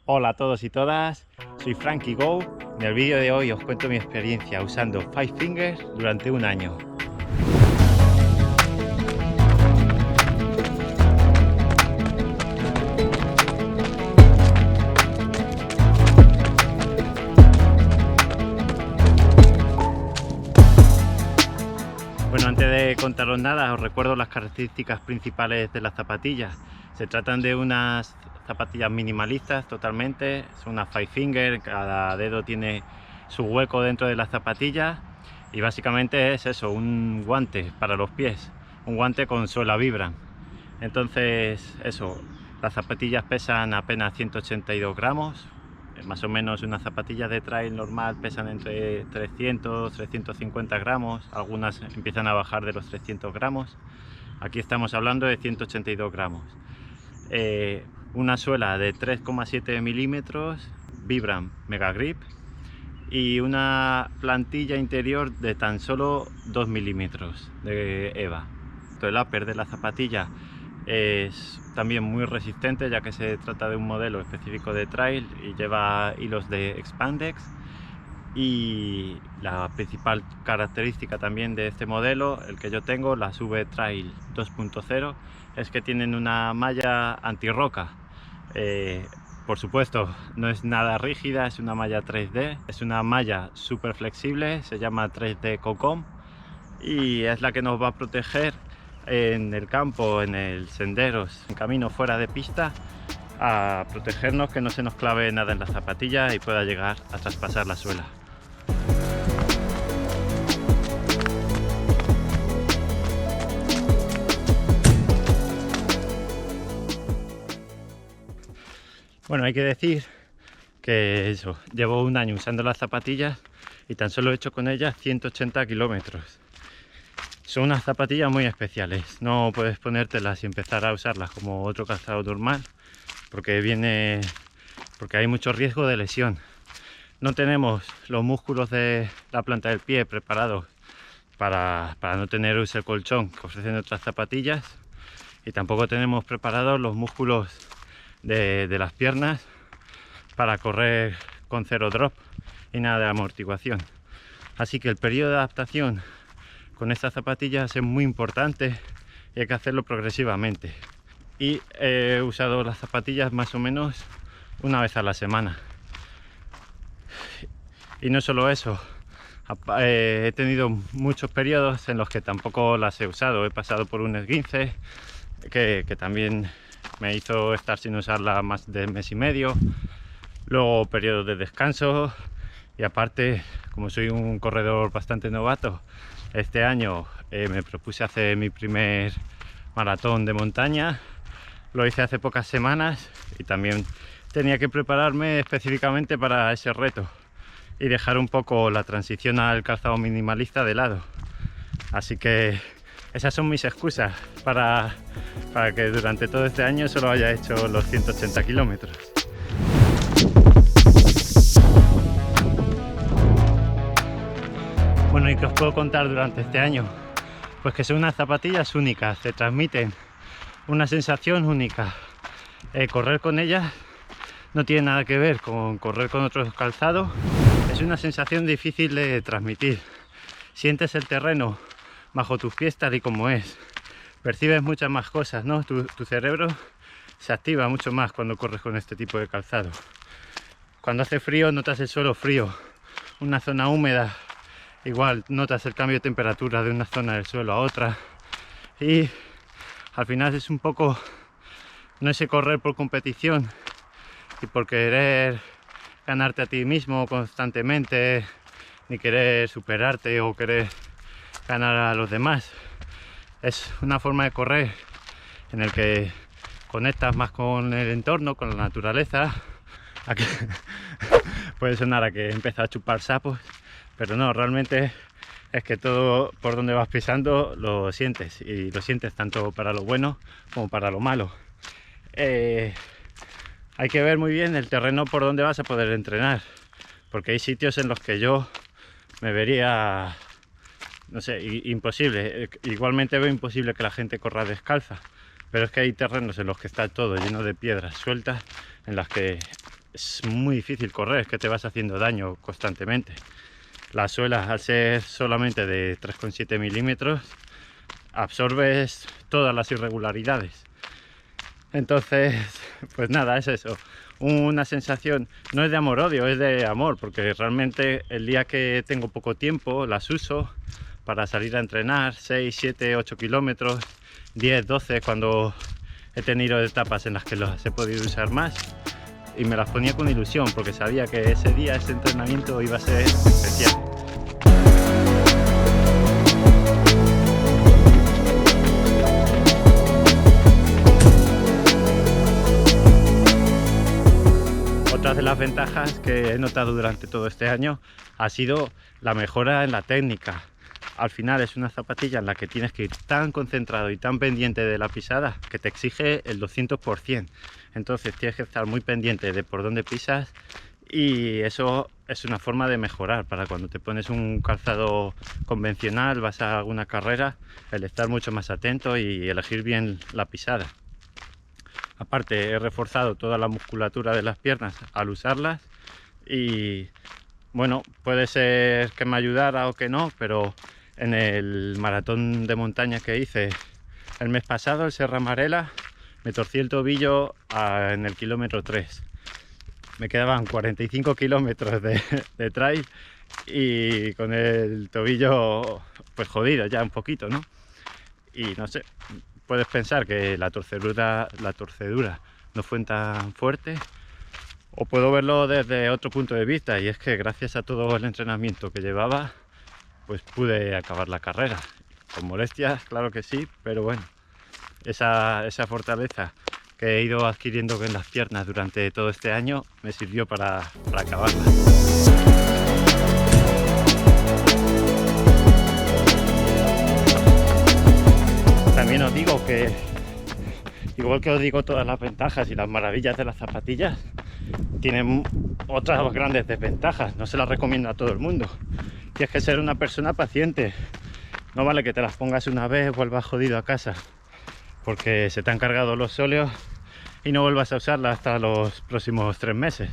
Hola a todos y todas, soy Frankie Go. En el vídeo de hoy os cuento mi experiencia usando Five Fingers durante un año. Bueno, antes de contaros nada, os recuerdo las características principales de las zapatillas. Se tratan de unas zapatillas minimalistas totalmente, son unas Five Finger, cada dedo tiene su hueco dentro de la zapatilla y básicamente es eso, un guante para los pies, un guante con suela Vibram. Entonces eso, las zapatillas pesan apenas 182 gramos, más o menos unas zapatillas de trail normal pesan entre 300-350 gramos, algunas empiezan a bajar de los 300 gramos, aquí estamos hablando de 182 gramos. Una suela de 3,7 milímetros, Vibram Mega Grip, y una plantilla interior de tan solo 2 milímetros de EVA. El upper de la zapatilla es también muy resistente, ya que se trata de un modelo específico de trail y lleva hilos de Expandex. Y la principal característica también de este modelo, el que yo tengo, las V Trail 2.0, es que tienen una malla antirroca. Por supuesto, no es nada rígida, es una malla 3D, es una malla súper flexible, se llama 3D Cocom y es la que nos va a proteger en el campo, en el senderos, en camino fuera de pista, a protegernos que no se nos clave nada en la zapatilla y pueda llegar a traspasar la suela. Bueno, hay que decir que eso, llevo un año usando las zapatillas y tan solo he hecho con ellas 180 kilómetros. Son unas zapatillas muy especiales, no puedes ponértelas y empezar a usarlas como otro calzado normal porque hay mucho riesgo de lesión. No tenemos los músculos de la planta del pie preparados para no tener ese colchón que ofrecen otras zapatillas, y tampoco tenemos preparados los músculos de las piernas para correr con cero drop y nada de amortiguación. Así que el periodo de adaptación con estas zapatillas es muy importante y hay que hacerlo progresivamente. Y he usado las zapatillas más o menos una vez a la semana. Y no solo eso, he tenido muchos periodos en los que tampoco las he usado. He pasado por un esguince que también me hizo estar sin usarla más de mes y medio. Luego periodos de descanso, y aparte, como soy un corredor bastante novato, este año me propuse hacer mi primer maratón de montaña. Lo hice hace pocas semanas y también tenía que prepararme específicamente para ese reto y dejar un poco la transición al calzado minimalista de lado. Así que esas son mis excusas para que durante todo este año solo haya hecho los 180 kilómetros. Bueno, ¿y qué os puedo contar durante este año? Pues que son unas zapatillas únicas, te transmiten una sensación única. Correr con ellas no tiene nada que ver con correr con otros calzados, es una sensación difícil de transmitir. Sientes el terreno bajo tus pies tal y como es, percibes muchas más cosas, ¿no? Tu cerebro se activa mucho más cuando corres con este tipo de calzado. Cuando hace frío notas el suelo frío, una zona húmeda, igual notas el cambio de temperatura de una zona del suelo a otra, y al final es un poco, no es correr por competición y por querer ganarte a ti mismo constantemente, ni querer superarte o querer ganar a los demás. Es una forma de correr en el que conectas más con el entorno, con la naturaleza. Aquí puede sonar a que empieza a chupar sapos, pero no, realmente es que todo por donde vas pisando lo sientes, y lo sientes tanto para lo bueno como para lo malo. Hay que ver muy bien el terreno por donde vas a poder entrenar, porque hay sitios en los que yo me vería, no sé, imposible. Igualmente veo imposible que la gente corra descalza, pero es que hay terrenos en los que está todo lleno de piedras sueltas, en las que es muy difícil correr, es que te vas haciendo daño constantemente. La suela, al ser solamente de 3,7 milímetros, absorbes todas las irregularidades. Entonces, pues nada, es eso. Una sensación, no es de amor-odio, es de amor, porque realmente el día que tengo poco tiempo las uso para salir a entrenar 6, 7, 8 kilómetros, 10, 12, cuando he tenido etapas en las que las he podido usar más, y me las ponía con ilusión porque sabía que ese día, ese entrenamiento iba a ser especial. Otra de las ventajas que he notado durante todo este año ha sido la mejora en la técnica. Al final es una zapatilla en la que tienes que ir tan concentrado y tan pendiente de la pisada que te exige el 200%. Entonces tienes que estar muy pendiente de por dónde pisas, y eso es una forma de mejorar para cuando te pones un calzado convencional, vas a alguna carrera, el estar mucho más atento y elegir bien la pisada. Aparte, he reforzado toda la musculatura de las piernas al usarlas, y bueno, puede ser que me ayudara o que no, pero en el maratón de montaña que hice el mes pasado, el Serra Amarela, me torcí el tobillo en el kilómetro 3. Me quedaban 45 kilómetros de trail y con el tobillo pues jodido ya un poquito, ¿no? Y no sé, puedes pensar que la torcedura no fue tan fuerte, o puedo verlo desde otro punto de vista, y es que gracias a todo el entrenamiento que llevaba, pues pude acabar la carrera. Con molestias, claro que sí, pero bueno, esa fortaleza que he ido adquiriendo en las piernas durante todo este año me sirvió para acabarla. También os digo que, igual que os digo todas las ventajas y las maravillas de las zapatillas, tienen otras grandes desventajas. No se las recomiendo a todo el mundo. Tienes que ser una persona paciente. No vale que te las pongas una vez, vuelvas jodido a casa porque se te han cargado los óleos y no vuelvas a usarlas hasta los próximos 3 meses,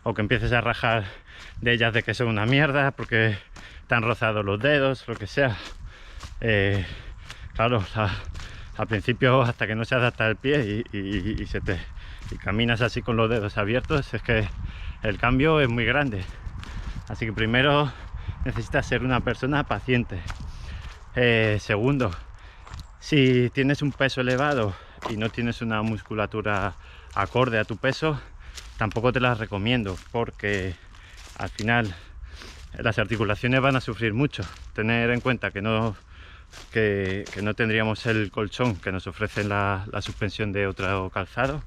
o que empieces a rajar de ellas de que son una mierda porque te han rozado los dedos, lo que sea. Claro, al principio, hasta que no se adapta el pie y caminas así con los dedos abiertos, es que el cambio es muy grande. Así que primero necesitas ser una persona paciente. Segundo, si tienes un peso elevado y no tienes una musculatura acorde a tu peso, tampoco te las recomiendo, porque al final las articulaciones van a sufrir mucho. Tener en cuenta que no tendríamos el colchón que nos ofrece la suspensión de otro calzado,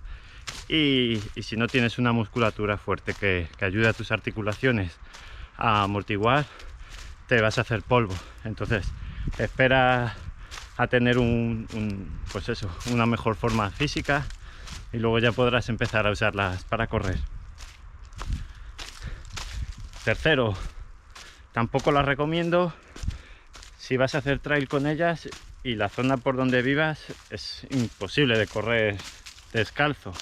y si no tienes una musculatura fuerte que ayude a tus articulaciones a amortiguar, te vas a hacer polvo. Entonces espera a tener pues eso, una mejor forma física, y luego ya podrás empezar a usarlas para correr. Tercero, tampoco las recomiendo si vas a hacer trail con ellas y la zona por donde vivas es imposible de correr descalzo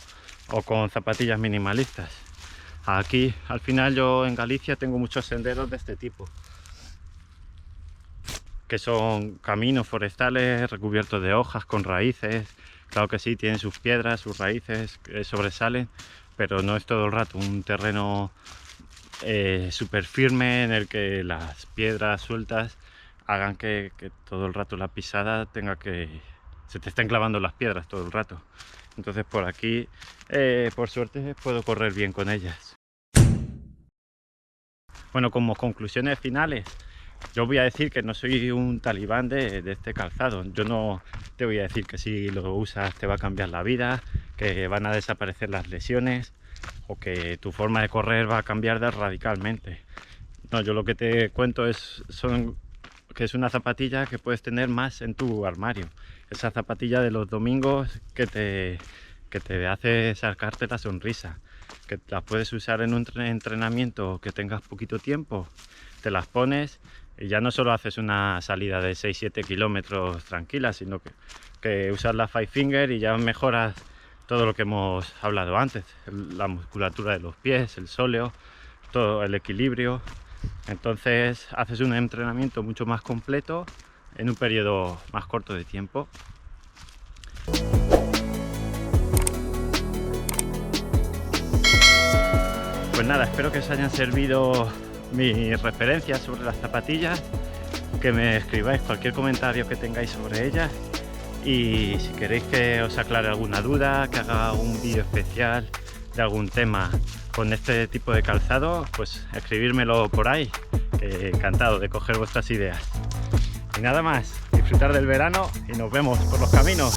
o con zapatillas minimalistas. Aquí al final yo en Galicia tengo muchos senderos de este tipo, que son caminos forestales recubiertos de hojas con raíces. Claro que sí, tienen sus piedras, sus raíces que sobresalen, pero no es todo el rato un terreno súper firme en el que las piedras sueltas hagan que todo el rato la pisada se te estén clavando las piedras todo el rato. Entonces por aquí, por suerte, puedo correr bien con ellas. Bueno, como conclusiones finales, yo voy a decir que no soy un talibán de este calzado. Yo no te voy a decir que si lo usas te va a cambiar la vida, que van a desaparecer las lesiones o que tu forma de correr va a cambiar radicalmente. No, yo lo que te cuento que es una zapatilla que puedes tener más en tu armario. Esa zapatilla de los domingos que te hace sacarte la sonrisa, que las puedes usar en un entrenamiento que tengas poquito tiempo, te las pones y ya no solo haces una salida de 6-7 kilómetros tranquila, sino que usas la Five Finger y ya mejoras todo lo que hemos hablado antes, la musculatura de los pies, el sóleo, todo el equilibrio. Entonces haces un entrenamiento mucho más completo en un periodo más corto de tiempo. Pues nada, espero que os hayan servido mis referencias sobre las zapatillas, que me escribáis cualquier comentario que tengáis sobre ellas, y si queréis que os aclare alguna duda, que haga un vídeo especial de algún tema con este tipo de calzado, pues escribírmelo por ahí, que encantado de coger vuestras ideas. Y nada más, disfrutar del verano y nos vemos por los caminos.